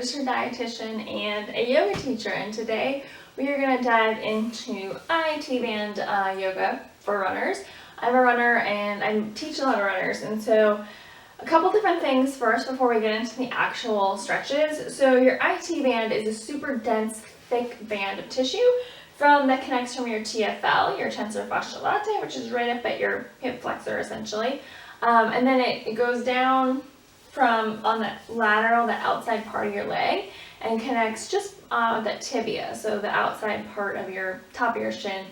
registered dietitian and a yoga teacher, and today we are going to dive into IT band yoga for runners. I'm a runner and I teach a lot of runners, and so a couple different things first before we get into the actual stretches. So your IT band is a super dense, thick band of tissue that connects from your TFL, your tensor fasciae latae, which is right up at your hip flexor essentially. And then it goes down from on the lateral, the outside part of your leg, and connects just that tibia, so the outside part of your top of your shin,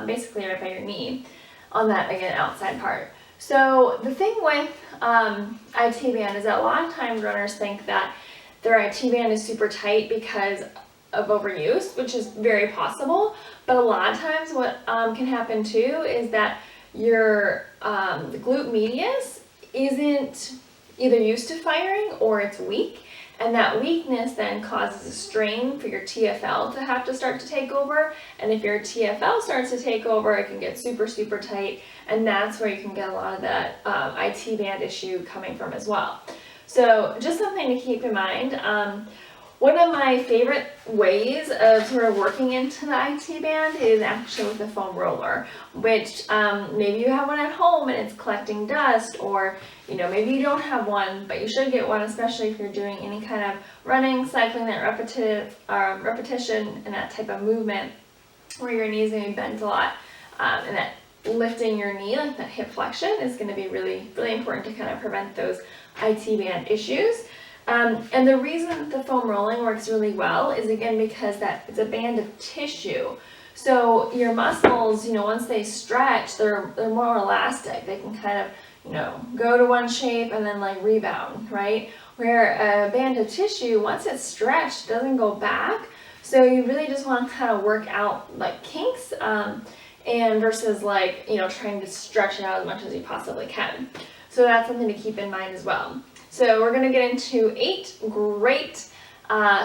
basically right by your knee, on that, again, outside part. So the thing with IT band is that a lot of times runners think that their IT band is super tight because of overuse, which is very possible, but a lot of times what can happen too is that your the glute medius isn't either used to firing or it's weak, and that weakness then causes a strain for your TFL to have to start to take over, and if your TFL starts to take over, it can get super tight, and that's where you can get a lot of that IT band issue coming from as well. So just something to keep in mind. One of my favorite ways of sort of working into the IT band is actually with a foam roller, which maybe you have one at home and it's collecting dust, or maybe you don't have one, but you should get one, especially if you're doing any kind of running, cycling, that repetition and that type of movement where your knees are going to be bent a lot, and that lifting your knee, like that hip flexion, is going to be really important to kind of prevent those IT band issues. And the reason that the foam rolling works really well is, again, because that it's a band of tissue. So your muscles, once they stretch, they're more elastic. They can kind of, go to one shape and then like rebound, right? Where a band of tissue, once it's stretched, doesn't go back. So you really just want to kind of work out like kinks, and versus like, trying to stretch it out as much as you possibly can. So that's something to keep in mind as well. So we're going to get into 8 great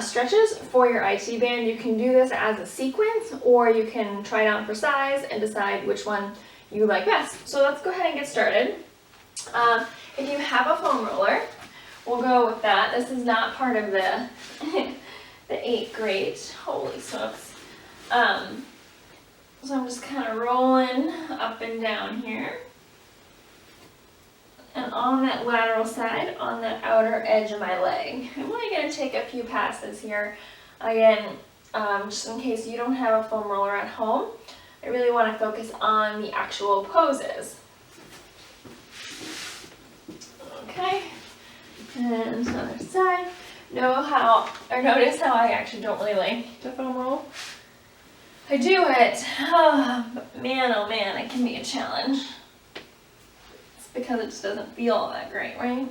stretches for your IT band. You can do this as a sequence, or you can try it on for size and decide which one you like best. So let's go ahead and get started. If you have a foam roller, we'll go with that. This is not part of the the 8 great. Holy smokes. So I'm just kind of rolling up and down here. And on that lateral side, on the outer edge of my leg. I'm only going to take a few passes here. Again, just in case you don't have a foam roller at home, I really want to focus on the actual poses. Okay, and the other side. Notice how I actually don't really like to foam roll. I do it, but man, oh man, it can be a challenge. Because it just doesn't feel all that great, right?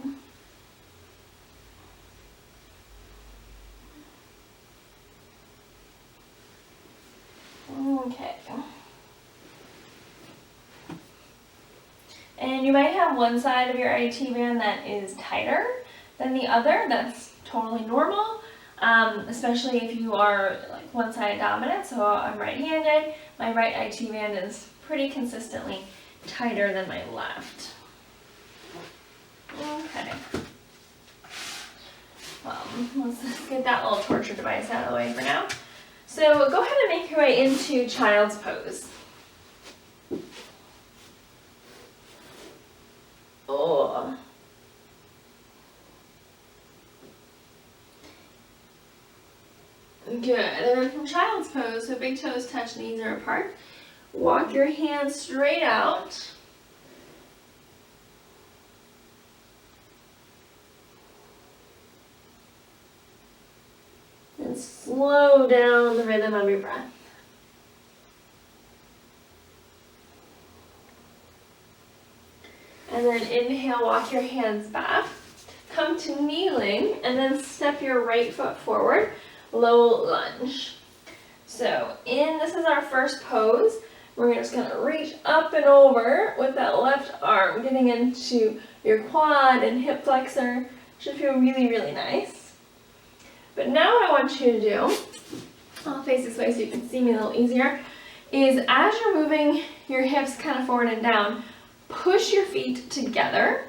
Okay. And you might have one side of your IT band that is tighter than the other. That's totally normal, especially if you are like one-sided dominant. So I'm right-handed. My right IT band is pretty consistently tighter than my left. Okay. Well, let's get that little torture device out of the way for now. So go ahead and make your way into child's pose. Oh. Good. And then from child's pose, so big toes touch, knees are apart. Walk your hands straight out. And slow down the rhythm of your breath. And then inhale, walk your hands back. Come to kneeling, and then step your right foot forward, low lunge. So this is our first pose. We're just going to reach up and over with that left arm, getting into your quad and hip flexor. Should feel really nice. But now what I want you to do, I'll face this way so you can see me a little easier, is as you're moving your hips kind of forward and down, push your feet together,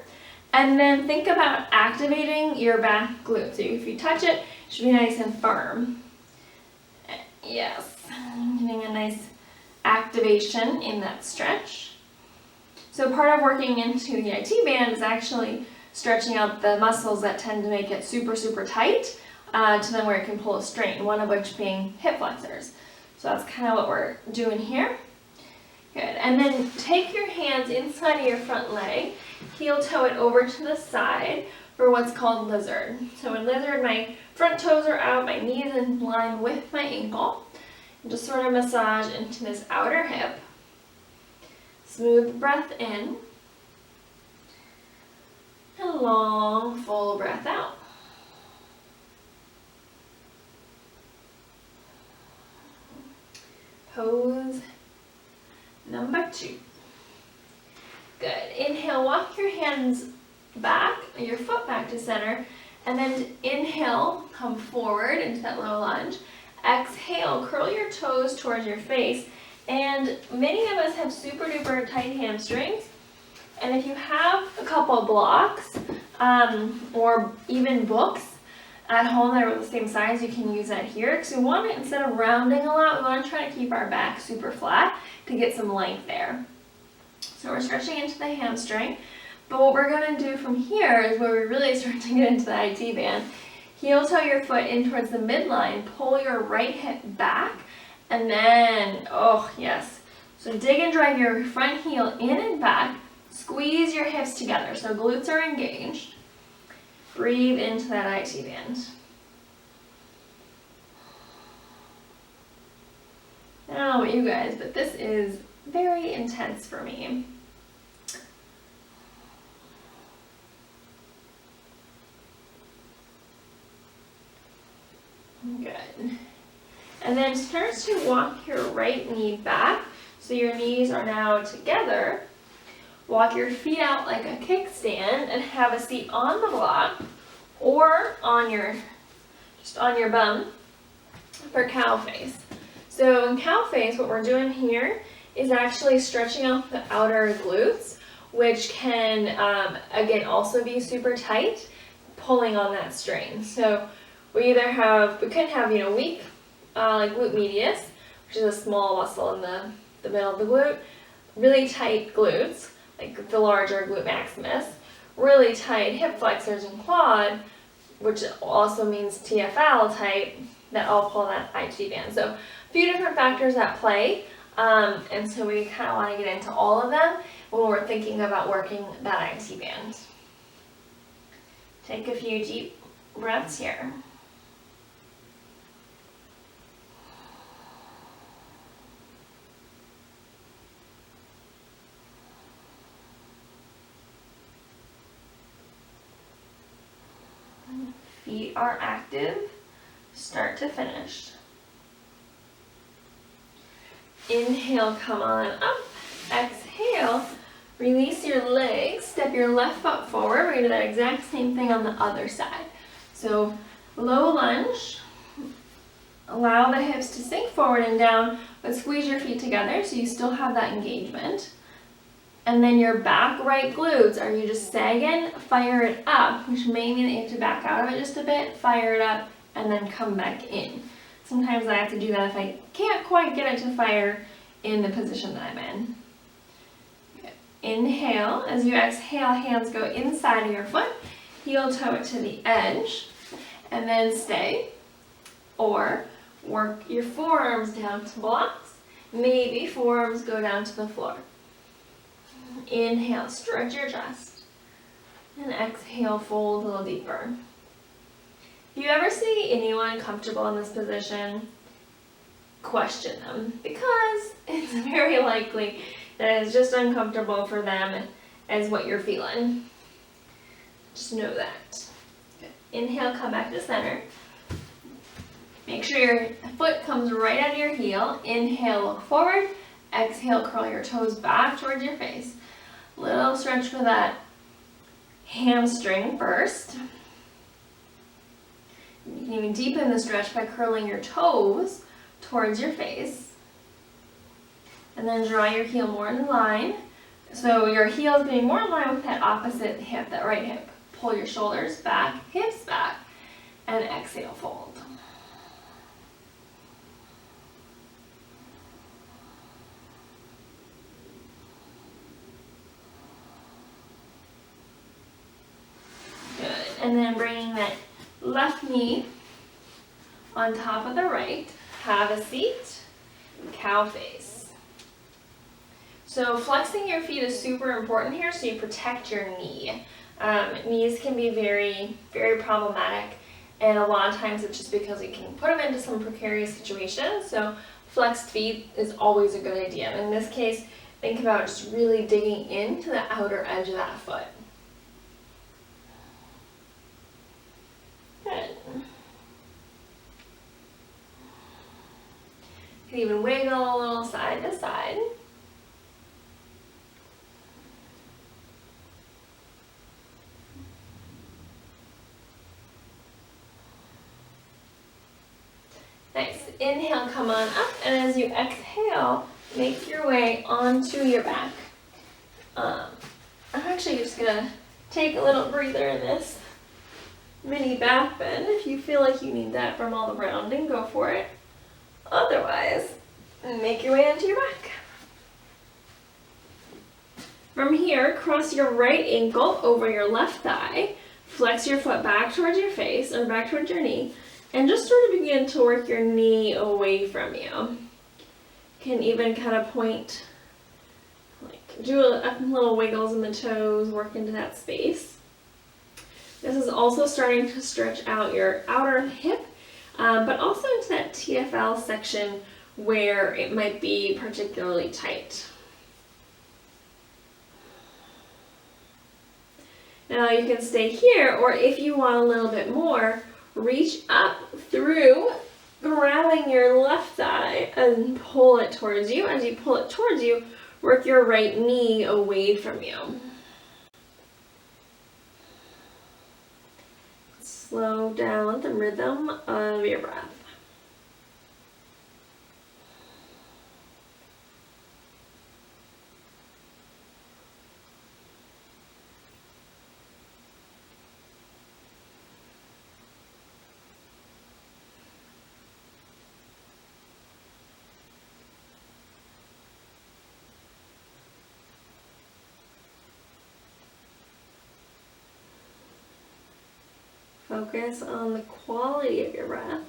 and then think about activating your back glute. So if you touch it, Should be nice and firm. Yes, getting a nice activation in that stretch. So part of working into the IT band is actually stretching out the muscles that tend to make it super, super tight to then where it can pull a strain, one of which being hip flexors. So that's kind of what we're doing here. Good, and then take your hands inside of your front leg, heel toe it over to the side for what's called lizard. So in lizard, my front toes are out, my knees in line with my ankle. And just sort of massage into this outer hip. Smooth breath in. And long, full breath out. Pose number 2. Good. Inhale, walk your hands back, your foot back to center, and then inhale, come forward into that low lunge. Exhale, curl your toes towards your face, and many of us have super duper tight hamstrings, and if you have a couple blocks or even books at home that are the same size, you can use that here, because we want to, instead of rounding a lot, we want to try to keep our back super flat to get some length there. So we're stretching into the hamstring, but what we're going to do from here is where we really start to get into the IT band. Heel toe your foot in towards the midline, pull your right hip back, and then, oh yes, so dig and drive your front heel in and back, squeeze your hips together so glutes are engaged. Breathe into that IT band. I don't know about you guys, but this is very intense for me. Good. And then start to walk your right knee back so your knees are now together. Walk your feet out like a kickstand and have a seat on the block or on your, just on your bum for cow face. So in cow face, what we're doing here is actually stretching out the outer glutes, which can, again, also be super tight, pulling on that strain. So we either have, we could have, weak, like glute medius, which is a small muscle in the middle of the glute, really tight glutes, like the larger glute maximus, really tight hip flexors and quad, which also means TFL type, that all pull that IT band. So a few different factors at play, and so we kind of want to get into all of them when we're thinking about working that IT band. Take a few deep breaths here. Feet are active, start to finish. Inhale, come on up. Exhale, release your legs, step your left foot forward. We're going to do that exact same thing on the other side. So low lunge, allow the hips to sink forward and down, but squeeze your feet together so you still have that engagement. And then your back right glutes, are you just sagging? Fire it up, which may mean that you have to back out of it just a bit, fire it up, and then come back in. Sometimes I have to do that if I can't quite get it to fire in the position that I'm in. Good. Inhale, as you exhale, hands go inside of your foot, heel toe it to the edge, and then stay. Or work your forearms down to blocks, maybe forearms go down to the floor. Inhale, stretch your chest, and exhale, fold a little deeper. If you ever see anyone comfortable in this position, question them, because it's very likely that it's just uncomfortable for them as what you're feeling. Just know that. Good. Inhale, come back to center. Make sure your foot comes right out of your heel. Inhale, look forward. Exhale, curl your toes back towards your face. Little stretch for that hamstring first. You can even deepen the stretch by curling your toes towards your face. And then draw your heel more in line. So your heel is getting more in line with that opposite hip, that right hip. Pull your shoulders back, hips back. and exhale, fold. Good, and then bringing that left knee on top of the right, have a seat, cow face. So flexing your feet is super important here so you protect your knee. Knees can be very, very problematic, and a lot of times it's just because you can put them into some precarious situations. So flexed feet is always a good idea. In this case, think about just really digging into the outer edge of that foot. Good. You can even wiggle a little side to side. Nice. Inhale, come on up, and as you exhale, make your way onto your back. I'm actually just gonna take a little breather in this mini back bend. If you feel like you need that from all the rounding, go for it. Otherwise, make your way onto your back. From here, cross your right ankle over your left thigh, flex your foot back towards your face or back towards your knee, and just sort of begin to work your knee away from you. You can even kind of point, like do a little wiggles in the toes, work into that space. This is also starting to stretch out your outer hip, but also into that TFL section where it might be particularly tight. Now you can stay here, or if you want a little bit more, reach up through, grabbing your left thigh and pull it towards you. As you pull it towards you, work your right knee away from you. Slow down the rhythm of your breath. Focus on the quality of your breath.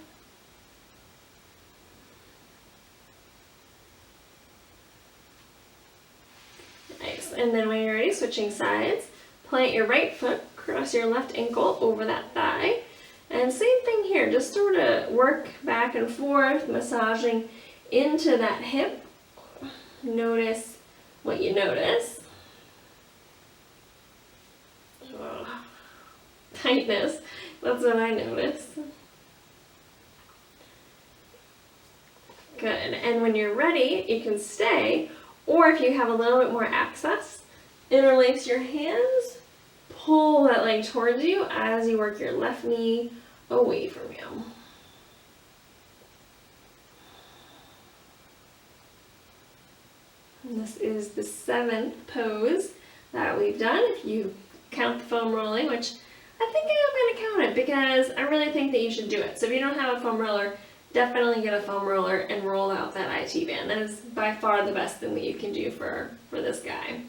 Nice. And then when you're ready, switching sides, plant your right foot, cross your left ankle over that thigh. And same thing here, just sort of work back and forth, massaging into that hip. Notice what you notice. Oh, tightness. That's what I notice. Good, and when you're ready, you can stay, or if you have a little bit more access, interlace your hands, pull that leg towards you as you work your left knee away from you. And this is the 7th pose that we've done, if you count the foam rolling, which I think I'm going to count it because I really think that you should do it. So if you don't have a foam roller, definitely get a foam roller and roll out that IT band. That is by far the best thing that you can do for this guy.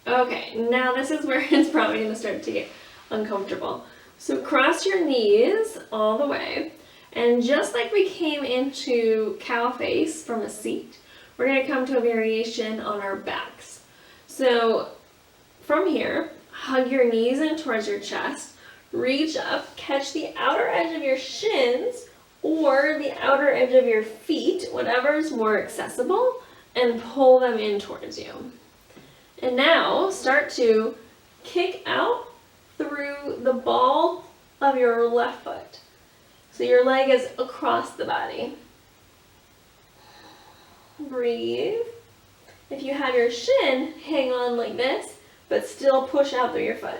Okay, now this is where it's probably going to start to get uncomfortable. So cross your knees all the way, and just like we came into cow face from a seat, we're going to come to a variation on our backs. So from here, hug your knees in towards your chest, reach up, catch the outer edge of your shins or the outer edge of your feet, whatever is more accessible, and pull them in towards you. And now start to kick out through the ball of your left foot. So your leg is across the body. Breathe. If you have your shin, hang on like this, but still push out through your foot.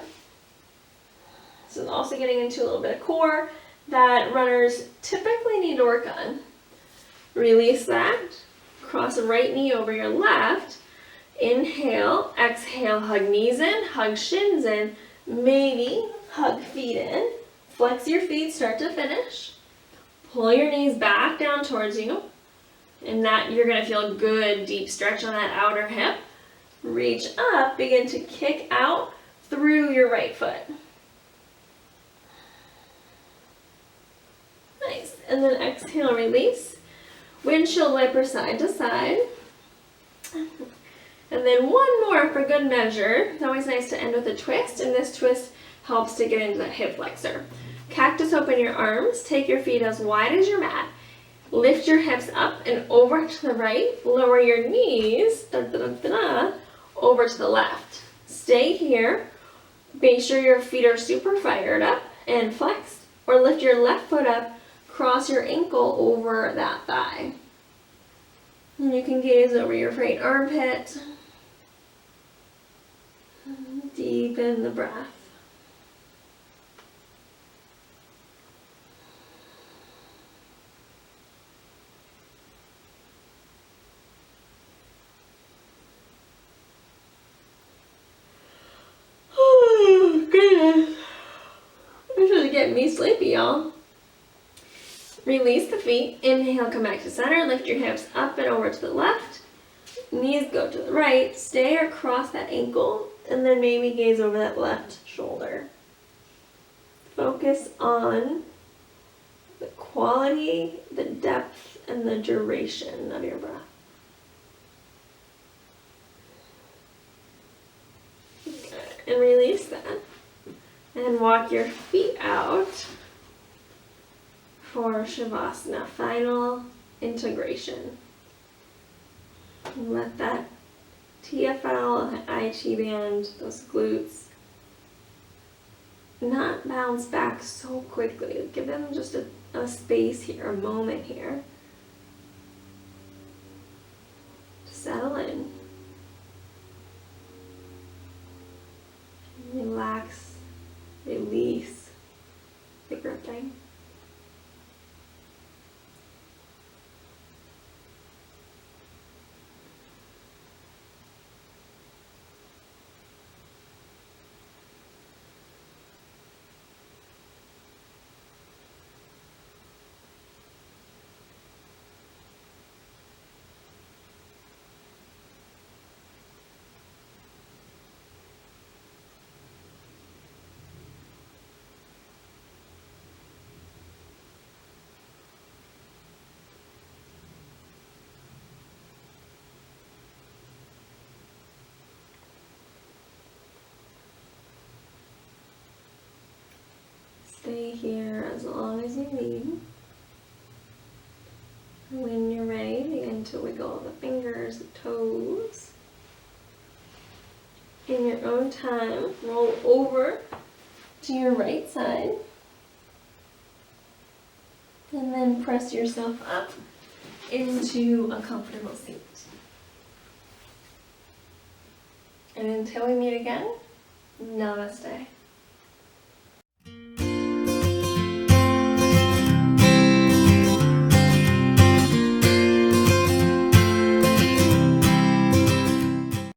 So also getting into a little bit of core that runners typically need to work on. Release that. Cross the right knee over your left. Inhale, exhale, hug knees in, hug shins in. Maybe hug feet in. Flex your feet start to finish. Pull your knees back down towards you. And that you're going to feel a good deep stretch on that outer hip. Reach up, begin to kick out through your right foot. Nice. And then exhale, release. Windshield wiper side to side. And then one more for good measure. It's always nice to end with a twist, and this twist helps to get into that hip flexor. Cactus open your arms, take your feet as wide as your mat. Lift your hips up and over to the right. Lower your knees, over to the left. Stay here. Make sure your feet are super fired up and flexed, or lift your left foot up, cross your ankle over that thigh. And you can gaze over your right armpit. Deepen the breath. Oh, goodness. This is getting me sleepy, y'all. Release the feet. Inhale, come back to center. Lift your hips up and over to the left. Knees go to the right. Stay across that ankle. And then maybe gaze over that left shoulder. Focus on the quality, the depth, and the duration of your breath. And release that. And walk your feet out for Shavasana, final integration. And let that TFL, that IT band, those glutes, not bounce back so quickly. Give them just a space here, a moment here to settle in. Relax, release the gripping. Stay here as long as you need. When you're ready, begin to wiggle the fingers, the toes. In your own time, roll over to your right side. And then press yourself up into a comfortable seat. And until we meet again, namaste.